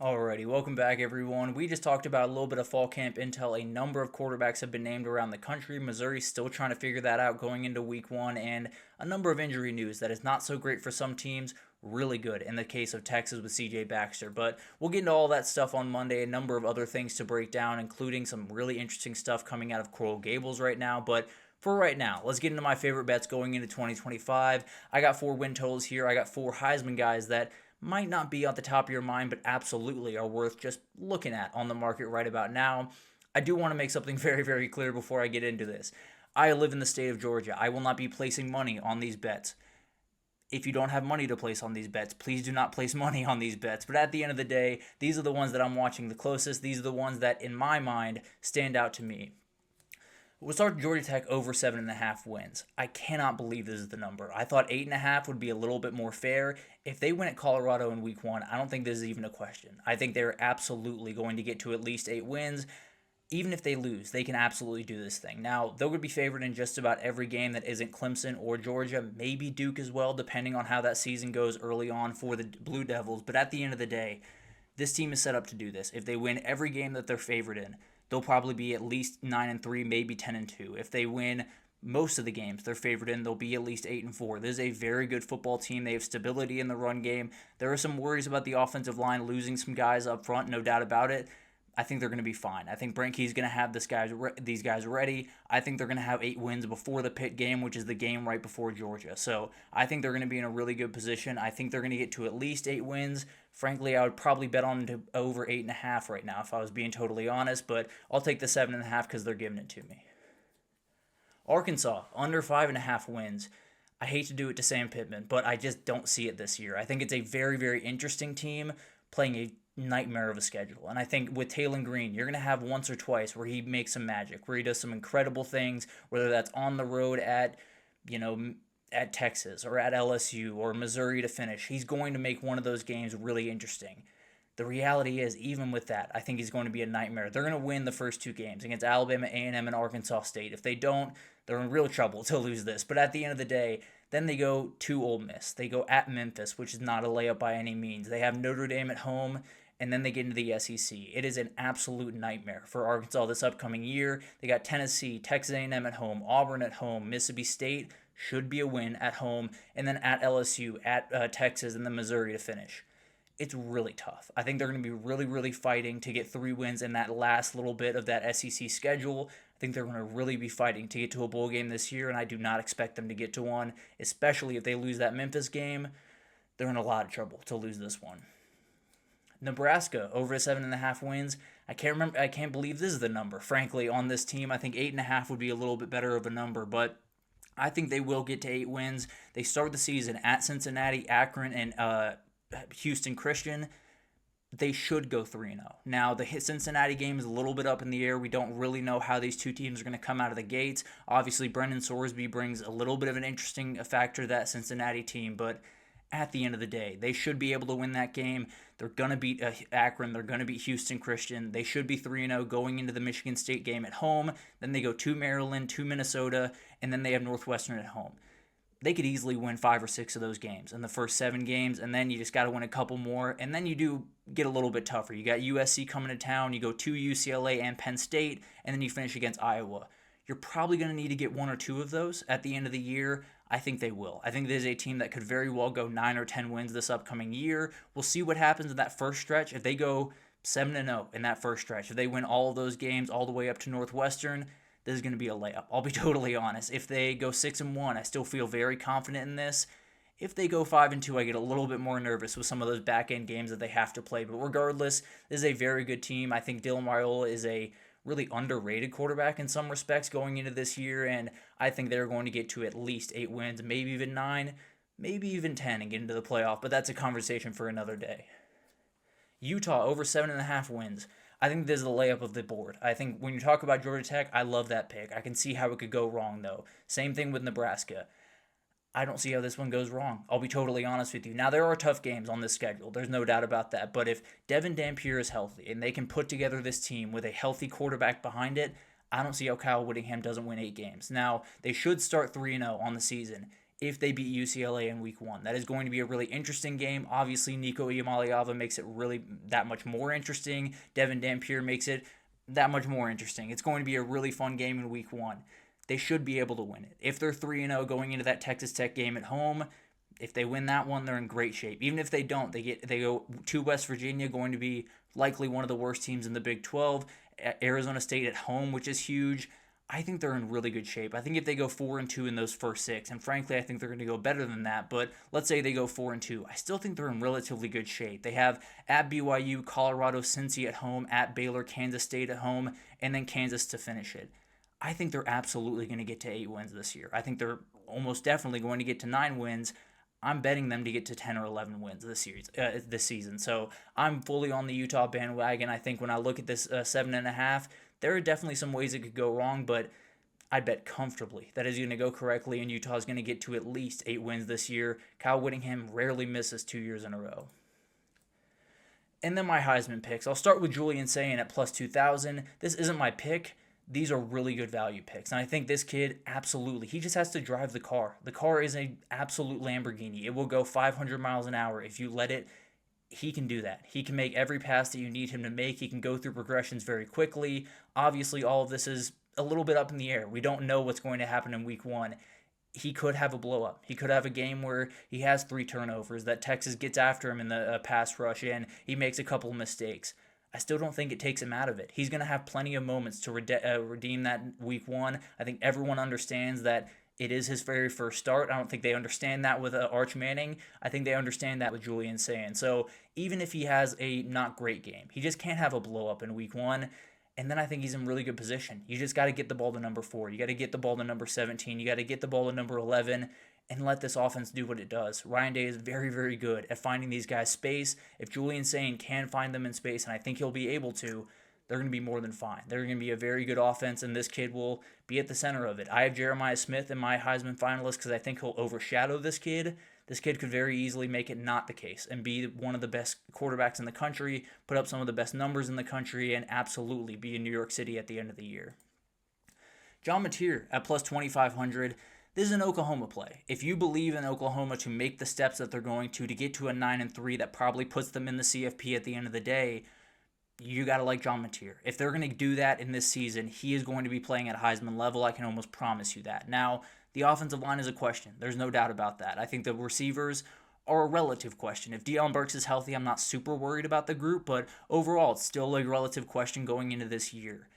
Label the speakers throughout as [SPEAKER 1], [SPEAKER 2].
[SPEAKER 1] Alrighty, welcome back everyone. We just talked about a little bit of fall camp intel. A number of quarterbacks have been named around the country. Missouri's still trying to figure that out going into week one, and a number of injury news that is not so great for some teams, really good in the case of Texas with CJ Baxter. But we'll get into all that stuff on Monday, a number of other things to break down, including some really interesting stuff coming out of Coral Gables right now. But for right now, let's get into my favorite bets going into 2025. I got four win totals here. I got four Heisman guys that might not be at the top of your mind, but absolutely are worth just looking at on the market right about now. I do want to make something very, very clear before I get into this. I live in the state of Georgia. I will not be placing money on these bets. If you don't have money to place on these bets, please do not place money on these bets. But at the end of the day, these are the ones that I'm watching the closest. These are the ones that, in my mind, stand out to me. We'll start Georgia Tech over 7.5 wins. I cannot believe this is the number. I thought 8.5 would be a little bit more fair. If they win at Colorado in week one, I don't think this is even a question. I think they're absolutely going to get to at least 8 wins. Even if they lose, they can absolutely do this thing. Now, they're going to be favored in just about every game that isn't Clemson or Georgia, maybe Duke as well, depending on how that season goes early on for the Blue Devils. But at the end of the day, this team is set up to do this. If they win every game that they're favored in, they'll probably be at least 9-3, maybe 10-2. If they win most of the games they're favored in, they'll be at least 8-4. This is a very good football team. They have stability in the run game. There are some worries about the offensive line losing some guys up front, no doubt about it. I think they're going to be fine. I think Brent Key's going to have these guys ready. I think they're going to have 8 wins before the Pitt game, which is the game right before Georgia. So I think they're going to be in a really good position. I think they're going to get to at least 8 wins. Frankly, I would probably bet on to over 8.5 right now if I was being totally honest, but I'll take the 7.5 because they're giving it to me. Arkansas, under 5.5 wins. I hate to do it to Sam Pittman, but I just don't see it this year. I think it's a very, very interesting team playing a nightmare of a schedule. And I think with Taylor Green, you're going to have once or twice where he makes some magic, where he does some incredible things, whether that's on the road at Texas or at LSU or Missouri to finish. He's going to make one of those games really interesting. The reality is, even with that, I think he's going to be a nightmare. They're going to win the first 2 games against Alabama, A&M, and Arkansas State. If they don't, they're in real trouble to lose this. But at the end of the day, then they go to Ole Miss. They go at Memphis, which is not a layup by any means. They have Notre Dame at home, and then they get into the SEC. It is an absolute nightmare for Arkansas this upcoming year. They got Tennessee, Texas A&M at home, Auburn at home, Mississippi State should be a win at home, and then at LSU, at Texas, and then Missouri to finish. It's really tough. I think they're going to be really, really fighting to get 3 wins in that last little bit of that SEC schedule. I think they're going to really be fighting to get to a bowl game this year, and I do not expect them to get to one, especially if they lose that Memphis game. They're in a lot of trouble to lose this one. Nebraska over 7.5 wins. I can't believe this is the number. Frankly, on this team, I think 8.5 would be a little bit better of a number, but I think they will get to 8 wins. They start the season at Cincinnati, Akron, and Houston Christian. They should go 3-0. Now, the Cincinnati game is a little bit up in the air. We don't really know how these two teams are going to come out of the gates. Obviously, Brendan Sorsby brings a little bit of an interesting factor to that Cincinnati team, but at the end of the day, they should be able to win that game. They're going to beat Akron. They're going to beat Houston Christian. They should be 3-0 going into the Michigan State game at home. Then they go to Maryland, to Minnesota, and then they have Northwestern at home. They could easily win 5 or 6 of those games in the first 7 games, and then you just got to win a couple more, and then you do get a little bit tougher. You got USC coming to town, you go to UCLA and Penn State, and then you finish against Iowa. You're probably going to need to get 1 or 2 of those at the end of the year. I think they will. I think there's a team that could very well go 9 or 10 wins this upcoming year. We'll see what happens in that first stretch. If they go 7-0 in that first stretch, if they win all of those games all the way up to Northwestern, this is going to be a layup. I'll be totally honest. If they go 6-1, I still feel very confident in this. If they go 5-2, I get a little bit more nervous with some of those back-end games that they have to play. But regardless, this is a very good team. I think Dylan Raiola is a really underrated quarterback in some respects going into this year, and I think they're going to get to at least 8 wins, maybe even 9, maybe even 10 and get into the playoff, but that's a conversation for another day. Utah over 7.5 wins. I think this is the layup of the board. I think when you talk about Georgia Tech, I love that pick. I can see how it could go wrong, though. Same thing with Nebraska. I don't see how this one goes wrong. I'll be totally honest with you. Now, there are tough games on this schedule. There's no doubt about that. But if Devin Dampier is healthy and they can put together this team with a healthy quarterback behind it, I don't see how Kyle Whittingham doesn't win 8 games. Now, they should start 3-0 on the season. if they beat UCLA in week 1. That is going to be a really interesting game. Obviously, Nico Iamaleava makes it really that much more interesting. Devin Dampier makes it that much more interesting. It's going to be a really fun game in week 1. They should be able to win it. If they're 3-0 going into that Texas Tech game at home, if they win that one, they're in great shape. Even if they don't, they go to West Virginia, going to be likely one of the worst teams in the Big 12. Arizona State at home, which is huge. I think they're in really good shape. I think if they go 4-2 in those first 6, and frankly, I think they're going to go better than that, but let's say they go 4-2, I still think they're in relatively good shape. They have at BYU, Colorado, Cincy at home, at Baylor, Kansas State at home, and then Kansas to finish it. I think they're absolutely going to get to 8 wins this year. I think they're almost definitely going to get to 9 wins. I'm betting them to get to 10 or 11 wins this season. So I'm fully on the Utah bandwagon. I think when I look at this 7.5, there are definitely some ways it could go wrong, but I bet comfortably that is going to go correctly, and Utah is going to get to at least 8 wins this year. Kyle Whittingham rarely misses 2 years in a row. And then my Heisman picks. I'll start with Julian Sayin at plus 2,000. This isn't my pick. These are really good value picks. And I think this kid, absolutely, he just has to drive the car. The car is an absolute Lamborghini. It will go 500 miles an hour if you let it. He can do that. He can make every pass that you need him to make. He can go through progressions very quickly. Obviously, all of this is a little bit up in the air. We don't know what's going to happen in week 1. He could have a blow up. He could have a game where he has 3 turnovers, that Texas gets after him in the pass rush, and he makes a couple of mistakes. I still don't think it takes him out of it. He's going to have plenty of moments to redeem that week 1. I think everyone understands that it is his very first start. I don't think they understand that with Arch Manning. I think they understand that with Julian Sayin. So even if he has a not great game, he just can't have a blow up in week 1. And then I think he's in really good position. You just got to get the ball to number 4. You got to get the ball to number 17. You got to get the ball to number 11 and let this offense do what it does. Ryan Day is very, very good at finding these guys space. If Julian Sayin can find them in space, and I think he'll be able to, they're going to be more than fine. They're going to be a very good offense, and this kid will be at the center of it. I have Jeremiah Smith in my Heisman finalist because I think he'll overshadow this kid. This kid could very easily make it not the case and be one of the best quarterbacks in the country, put up some of the best numbers in the country, and absolutely be in New York City at the end of the year. John Mateer at plus 2,500. This is an Oklahoma play. If you believe in Oklahoma to make the steps that they're going to get to a 9-3 that probably puts them in the CFP at the end of the day, you got to like John Mateer. If they're going to do that in this season, he is going to be playing at Heisman level. I can almost promise you that. Now, the offensive line is a question. There's no doubt about that. I think the receivers are a relative question. If Deion Burks is healthy, I'm not super worried about the group, but overall, it's still a relative question going into this year.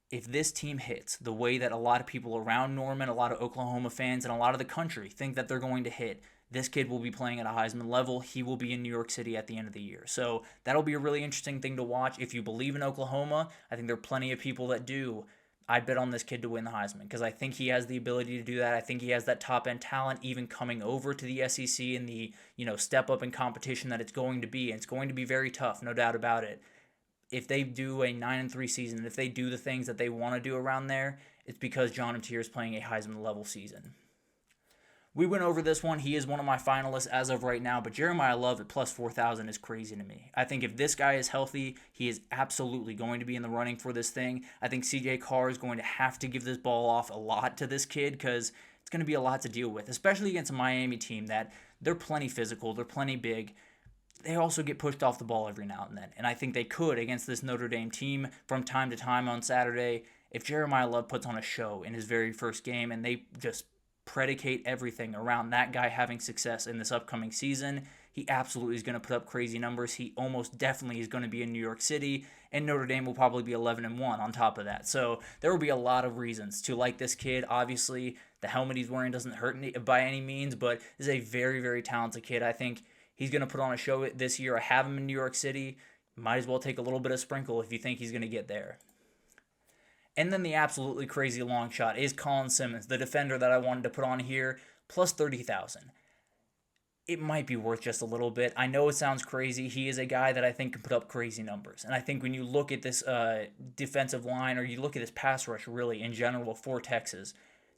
[SPEAKER 1] If this team hits the way that a lot of people around Norman, a lot of Oklahoma fans, and a lot of the country think that they're going to hit, this kid will be playing at a Heisman level. He will be in New York City at the end of the year. So that'll be a really interesting thing to watch. If you believe in Oklahoma, I think there are plenty of people that do. I'd bet on this kid to win the Heisman because I think he has the ability to do that. I think he has that top-end talent even coming over to the SEC and the step up in competition that it's going to be. And it's going to be very tough, no doubt about it. If they do a 9-3 season, if they do the things that they want to do around there, it's because John Mateer is playing a Heisman-level season. We went over this one. He is one of my finalists as of right now, but Jeremiah Love at plus 4,000 is crazy to me. I think if this guy is healthy, he is absolutely going to be in the running for this thing. I think CJ Carr is going to have to give this ball off a lot to this kid because it's going to be a lot to deal with, especially against a Miami team that they're plenty physical, they're plenty big. They also get pushed off the ball every now and then, and I think they could against this Notre Dame team from time to time on Saturday. If Jeremiah Love puts on a show in his very first game and they just predicate everything around that guy having success in this upcoming season, he absolutely is going to put up crazy numbers. He almost definitely is going to be in New York City, and Notre Dame will probably be 11-1 on top of that. So there will be a lot of reasons to like this kid. Obviously, the helmet he's wearing doesn't hurt by any means, but this is a very, very talented kid. I think he's going to put on a show this year. I have him in New York City. Might as well take a little bit of sprinkle if you think he's going to get there. And then the absolutely crazy long shot is Colin Simmons, the defender that I wanted to put on here, plus 30,000. It might be worth just a little bit. I know it sounds crazy. He is a guy that I think can put up crazy numbers. And I think when you look at this defensive line or you look at this pass rush really in general for Texas,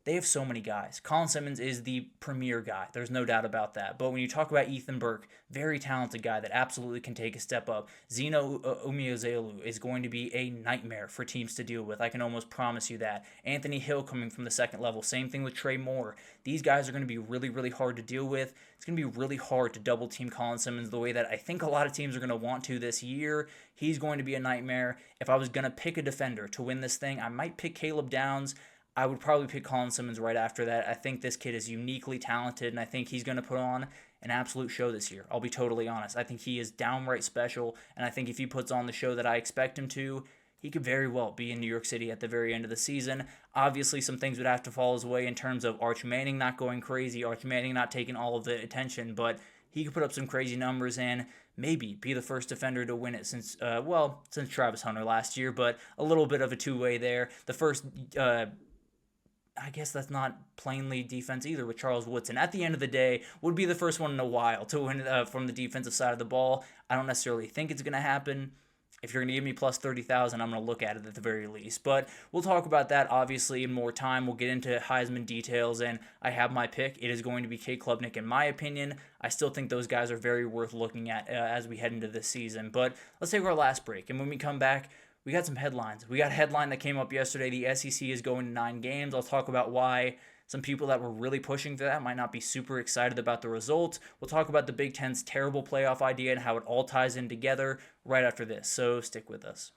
[SPEAKER 1] they have so many guys. Colin Simmons is the premier guy. There's no doubt about that. But when you talk about Ethan Burke, very talented guy that absolutely can take a step up. Zeno Umeozelu is going to be a nightmare for teams to deal with. I can almost promise you that. Anthony Hill coming from the second level. Same thing with Trey Moore. These guys are going to be really, really hard to deal with. It's going to be really hard to double team Colin Simmons the way that I think a lot of teams are going to want to this year. He's going to be a nightmare. If I was going to pick a defender to win this thing, I might pick Caleb Downs. I would probably pick Colin Simmons right after that. I think this kid is uniquely talented, and I think he's going to put on an absolute show this year. I'll be totally honest. I think he is downright special, and I think if he puts on the show that I expect him to, he could very well be in New York City at the very end of the season. Obviously, some things would have to fall his way in terms of Arch Manning not going crazy, Arch Manning not taking all of the attention, but he could put up some crazy numbers and maybe be the first defender to win it since Travis Hunter last year, but a little bit of a two-way there. The first I guess that's not plainly defense either with Charles Woodson. At the end of the day, would be the first one in a while to win from the defensive side of the ball. I don't necessarily think it's going to happen. If you're going to give me plus 30,000, I'm going to look at it at the very least. But we'll talk about that, obviously, in more time. We'll get into Heisman details, and I have my pick. It is going to be Cade Klubnik, in my opinion. I still think those guys are very worth looking at as we head into this season. But let's take our last break, and when we come back, we got some headlines. We got a headline that came up yesterday. The SEC is going to 9 games. I'll talk about why some people that were really pushing for that might not be super excited about the results. We'll talk about the Big Ten's terrible playoff idea and how it all ties in together right after this. So stick with us.